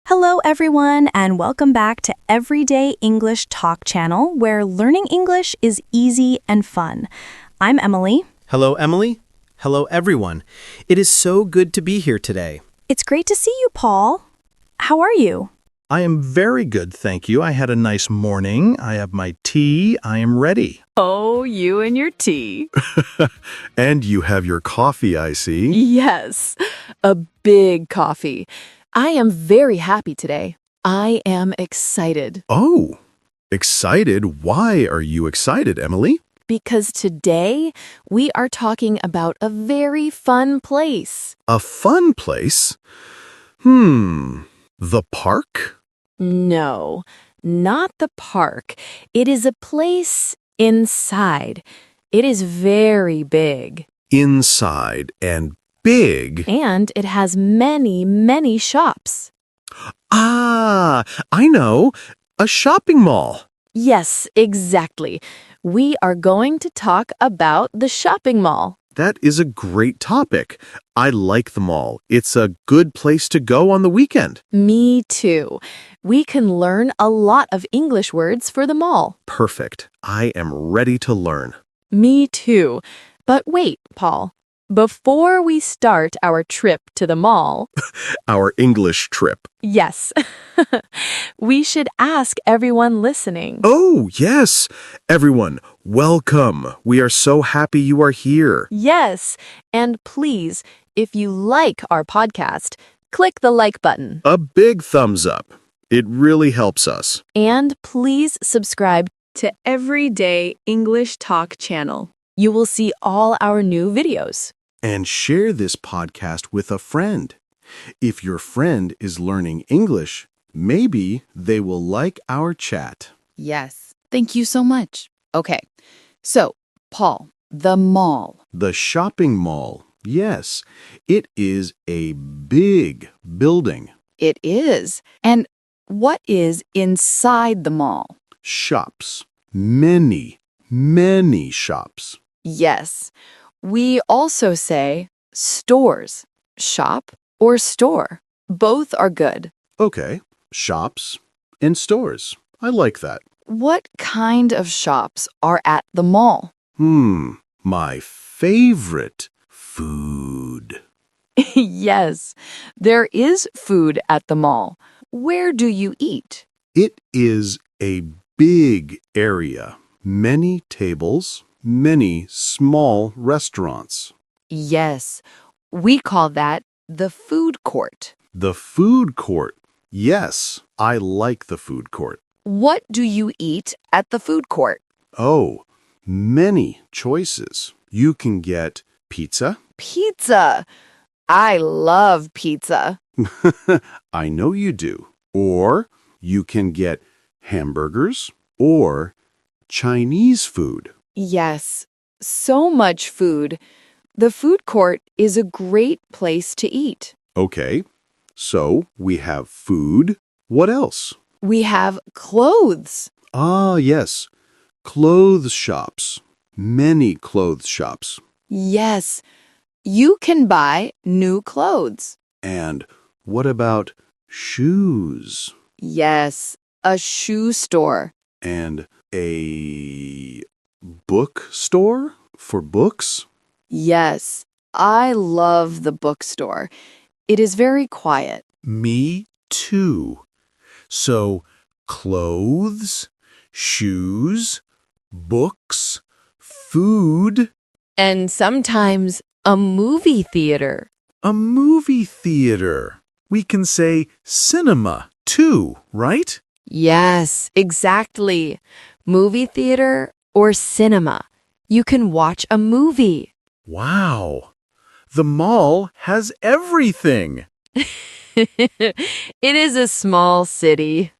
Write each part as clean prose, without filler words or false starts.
Hello, everyone, and welcome back to Everyday English Talk channel, where learning English is easy and fun. I'm Emily. Hello, Emily. Hello, everyone. It is so good to be here today. It's great to see you, Paul. How are you? I am very good, thank you. I had a nice morning. I have my tea. I am ready. Oh, you and your tea. And you have your coffee, I see. Yes, a big coffee. I am very happy today. I am excited Oh, excited? Why are you excited, Emily? because today we are talking about a very fun place. A fun place? The park? No, not the park. It is a place inside. It is very big. Inside and big. And it has many, many shops. Ah, I know. A shopping mall. Yes, exactly. We are going to talk about the shopping mall. That is a great topic. I like the mall. It's a good place to go on the weekend. Me too. We can learn a lot of English words for the mall. Perfect. I am ready to learn. Me too. But wait, Paul. Before we start our trip to the mall, Our English trip. yes, we should ask everyone listening. Oh, yes. Everyone, welcome. We are so happy you are here. Yes, and please, if you like our podcast, click the like button. A big thumbs up. It really helps us. And please subscribe. To Everyday English Talk channel. You will see all our new videos. And share this podcast with a friend. If your friend is learning English, maybe they will like our chat. Yes. Thank you so much. Okay. So, Paul, the mall. The shopping mall. Yes, it is a big building. It is. And what is inside the mall? Shops. Many, many shops. Yes. We also say stores, shop or store. Both are good. Okay, shops and stores. I like that. What kind of shops are at the mall? My favorite food. Yes, there is food at the mall. Where do you eat? It is a big area. Many tables, many small restaurants. Yes, we call that the food court. The food court. Yes, I like the food court. What do you eat at the food court? Oh, many choices. You can get pizza. Pizza. I love pizza. I know you do. Or you can get hamburgers or Chinese food. Yes, so much food. The food court is a great place to eat. Okay, so we have food. What else? We have clothes. Ah, yes, clothes shops. Many clothes shops. Yes, you can buy new clothes. And what about shoes? Yes, a shoe store. And a bookstore for books? Yes, I love the bookstore. It is very quiet. Me too. So, clothes, shoes, books, food, And sometimes a movie theater. a movie theater. We can say cinema too, right? Yes, exactly. Movie theater or cinema. You can watch a movie. Wow. The mall has everything. It is a small city.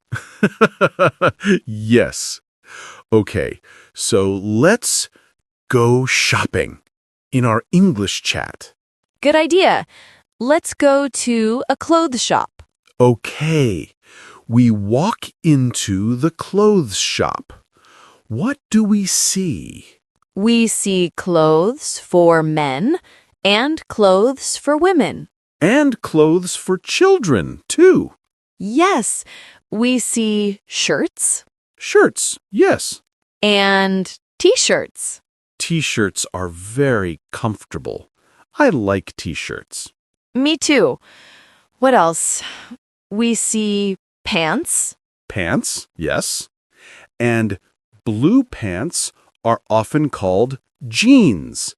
Yes. Okay, so let's go shopping in our English chat. Good idea. Let's go to a clothes shop. Okay, we walk into the clothes shop. What do we see? We see clothes for men and clothes for women. And clothes for children, too. Yes, we see shirts Shirts, yes. and t-shirts. T-shirts are very comfortable. I like t-shirts. Me too. What else? We see pants. Pants, yes. And blue pants are often called jeans.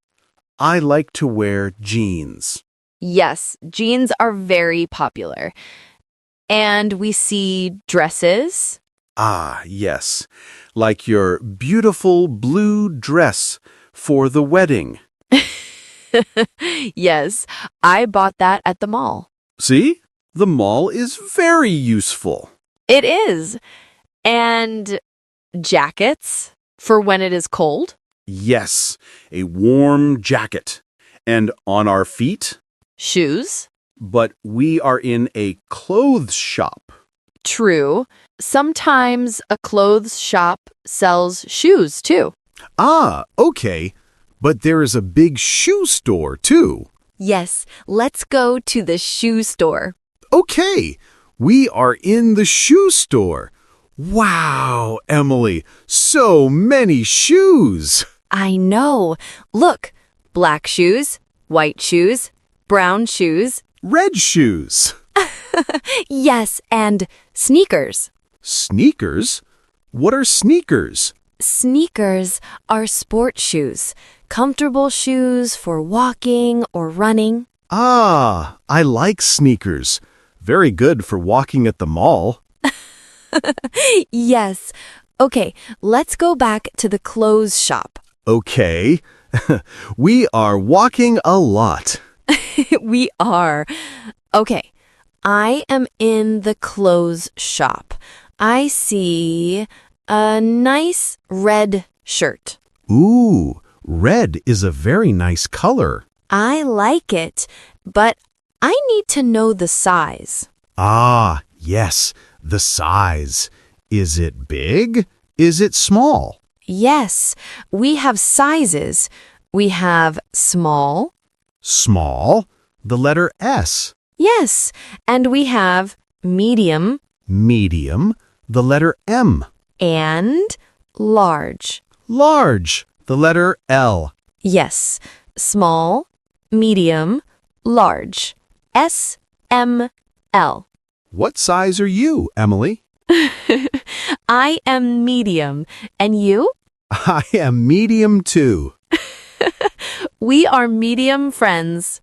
I like to wear jeans. Yes, jeans are very popular. And we see dresses. Ah, yes. Like your beautiful blue dress for the wedding. Yes, I bought that at the mall. See? The mall is very useful. It is. And jackets for when it is cold. Yes, a warm jacket. And on our feet? Shoes. But we are in a clothes shop. True. Sometimes a clothes shop sells shoes too. Ah, okay. But there is a big shoe store, too. Yes, let's go to the shoe store. Okay, we are in the shoe store. Wow, Emily, so many shoes. I know. Look, black shoes, white shoes, brown shoes. Red shoes. Yes, and sneakers. Sneakers? What are sneakers? Sneakers are sport shoes, comfortable shoes for walking or running. Ah, I like sneakers. Very good for walking at the mall. Yes. Okay, let's go back to the clothes shop. Okay. We are walking a lot. We are. Okay, I am in the clothes shop. I see a nice red shirt. Ooh, red is a very nice color. I like it, but I need to know the size. Ah, yes, the size. Is it big? Is it small? Yes, we have sizes. We have small. Small, the letter S. Yes, and we have medium Medium, the letter M. and large. Large, the letter L. Yes, small, medium, large. S, M, L. What size are you, Emily? I am medium. And you? I am medium too. We are medium friends.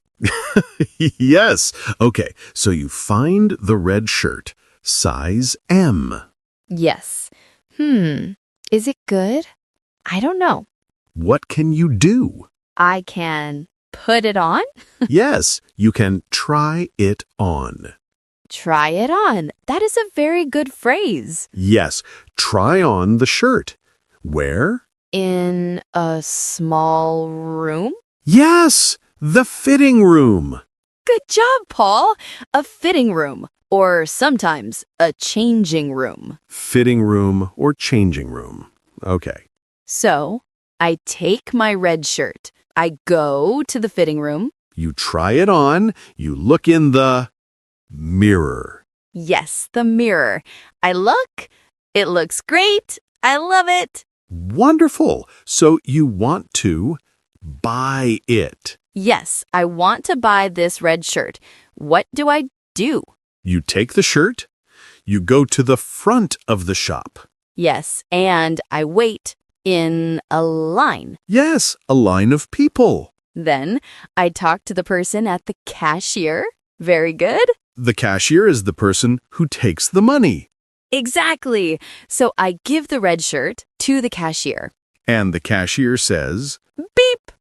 Yes. Okay, so you find the red shirt, size M. Yes. Is it good? I don't know. What can you do? I can put it on? Yes, you can try it on. Try it on. That is a very good phrase. Yes, try on the shirt. Where? In a small room? Yes, the fitting room. Good job, Paul. A fitting room, or sometimes a changing room. Fitting room or changing room. Okay. So, I take my red shirt. I go to the fitting room. You try it on. You look in the mirror. Yes, the mirror. I look. It looks great. I love it. Wonderful. So you want to buy it. Yes, I want to buy this red shirt. What do I do? You take the shirt. You go to the front of the shop. Yes, and I wait in a line. Yes, a line of people. Then I talk to the person at the cashier. Very good. The cashier is the person who takes the money. Exactly. So I give the red shirt to the cashier. And the cashier says, Beep.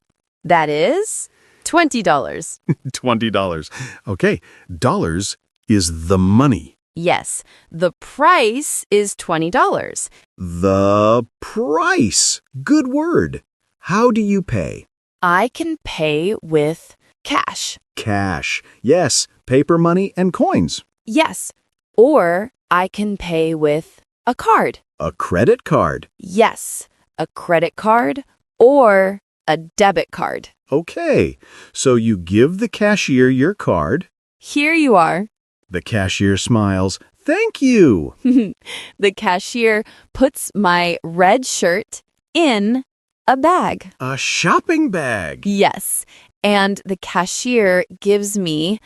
That is $20. $20. Okay, dollars is the money. Yes, the price is $20. The price. Good word. How do you pay? I can pay with cash. Cash. Yes, paper money and coins. Yes. Or I can pay with a card. A credit card. Yes, a credit card or a debit card. Okay, so you give the cashier your card. Here you are. The cashier smiles. Thank you. The cashier puts my red shirt in a bag. A shopping bag. Yes, and the cashier gives me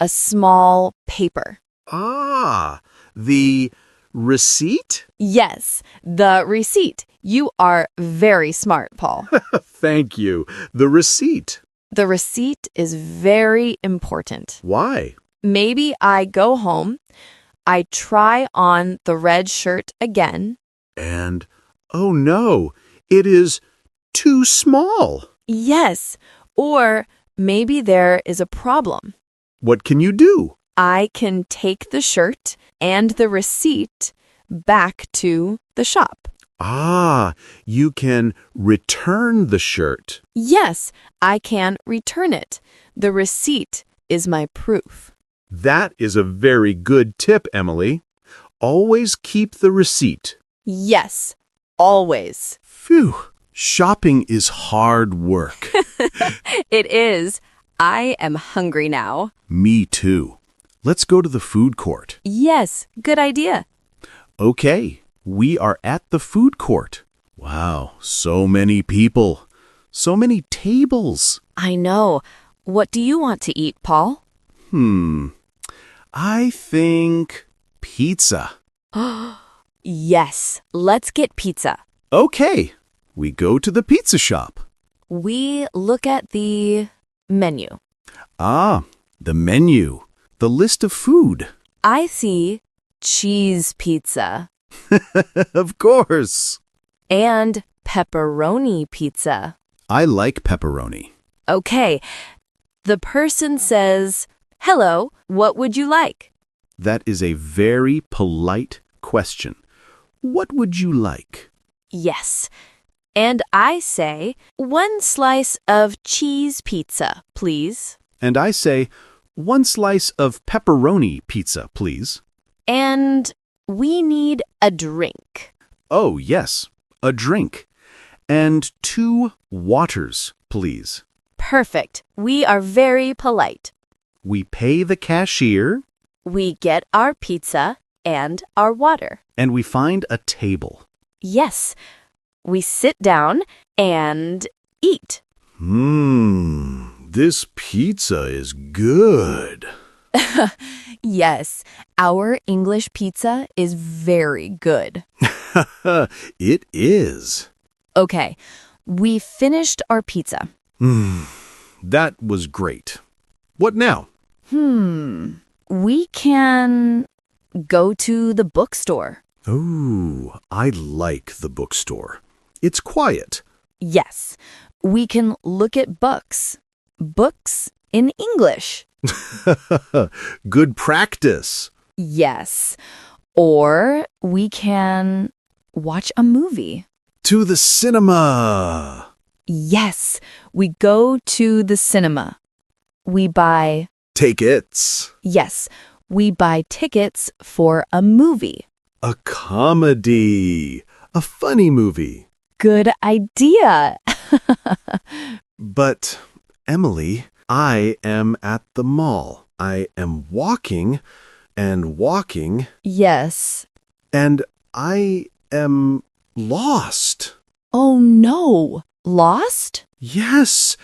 a small paper. Ah, the receipt? Yes, the receipt. You are very smart, Paul. Thank you. The receipt. The receipt is very important. Why? Maybe I go home, I try on the red shirt again. And, oh no, it is too small. Yes, or maybe there is a problem. What can you do? I can take the shirt and the receipt back to the shop. Ah, you can return the shirt. Yes, I can return it. The receipt is my proof. That is a very good tip, Emily. Always keep the receipt. Yes, always. Phew, shopping is hard work. It is. I am hungry now. Me too. Let's go to the food court. Yes, good idea. Okay, we are at the food court. Wow, so many people. So many tables. I know. What do you want to eat, Paul? I think pizza. Yes, let's get pizza. Okay, we go to the pizza shop. We look at the menu. Ah, the menu. The list of food. I see cheese pizza Of course. and pepperoni pizza. I like pepperoni. Okay, the person says, "Hello, what would you like?" That is a very polite question. What would you like? Yes. And I say, "1 slice of cheese pizza, please." And I say, 1 slice of pepperoni pizza, please. And we need a drink. Oh, yes, a drink. And 2 waters, please. Perfect. We are very polite. We pay the cashier, We get our pizza and our water. and we find a table. Yes. We sit down and eat. This pizza is good. Yes, our English pizza is very good. It is. Okay, we finished our pizza. That was great. What now? We can go to the bookstore. Oh, I like the bookstore. It's quiet. Yes, we can look at books. Books in English. Good practice. Yes. Or we can watch a movie. To the cinema. Yes, we go to the cinema. We buy, Tickets. yes, we buy tickets for a movie. A comedy. A funny movie. Good idea. But, Emily, I am at the mall. I am walking and walking, Yes. and I am lost. Oh no. Lost? Yes,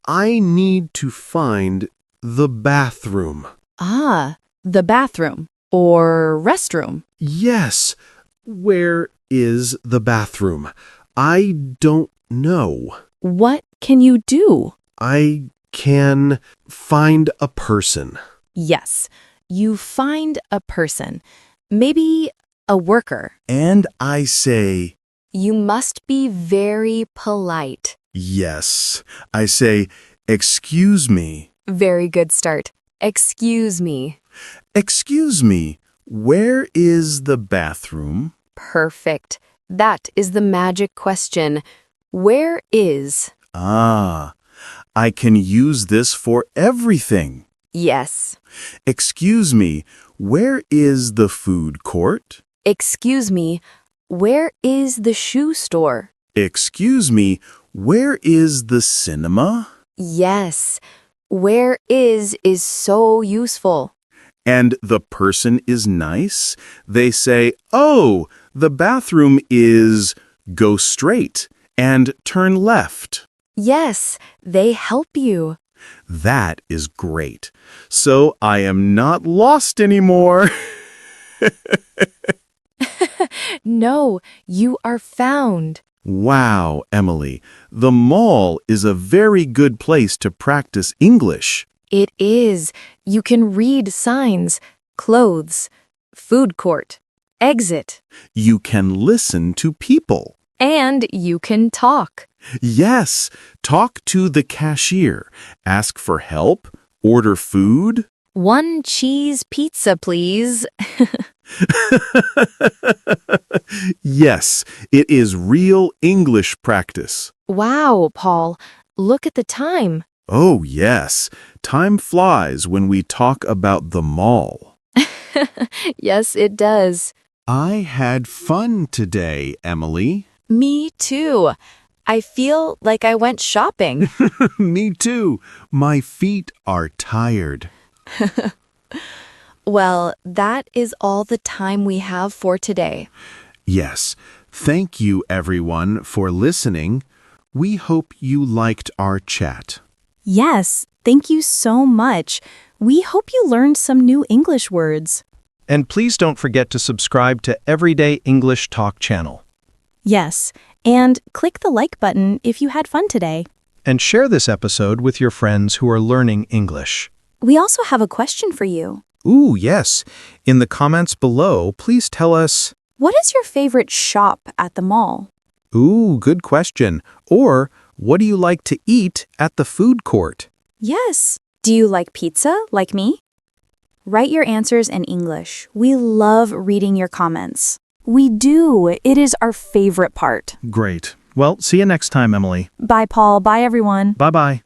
I need to find the bathroom. Ah, the bathroom or restroom. Yes, where is the bathroom? I don't know. What can you do? I can find a person. Yes, you find a person, maybe a worker. And I say, You must be very polite. yes. I say, excuse me. Very good start. Excuse me. Excuse me, where is the bathroom? Perfect. That is the magic question. Where is? Ah, I can use this for everything. Yes. Excuse me, where is the food court? Excuse me, where is the shoe store? Excuse me, where is the cinema? Yes. Where is so useful. and the person is nice, they say, "Oh, the bathroom is go straight and turn left." Yes, they help you. That is great. So I am not lost anymore. No, you are found. Wow, Emily, the mall is a very good place to practice English. It is. You can read signs, clothes, food court, exit, You can listen to people. and you can talk. Yes, talk to the cashier, ask for help, order food. 1 cheese pizza, please. Yes, it is real English practice. Wow, Paul, look at the time. Oh, yes, time flies when we talk about the mall. Yes, it does. I had fun today, Emily. Me too. I feel like I went shopping. Me too. My feet are tired. Well, that is all the time we have for today. Yes, thank you everyone for listening. We hope you liked our chat. Yes, thank you so much. We hope you learned some new English words. And please don't forget to subscribe to Everyday English Talk channel. Yes, and click the like button if you had fun today. And share this episode with your friends who are learning English. We also have a question for you. Ooh, yes. In the comments below, please tell us, What is your favorite shop at the mall? ooh, good question. Or, what do you like to eat at the food court? Yes. Do you like pizza, like me? Write your answers in English. We love reading your comments. We do. It is our favorite part. Great. Well, see you next time, Emily. Bye, Paul. Bye, everyone. Bye-bye.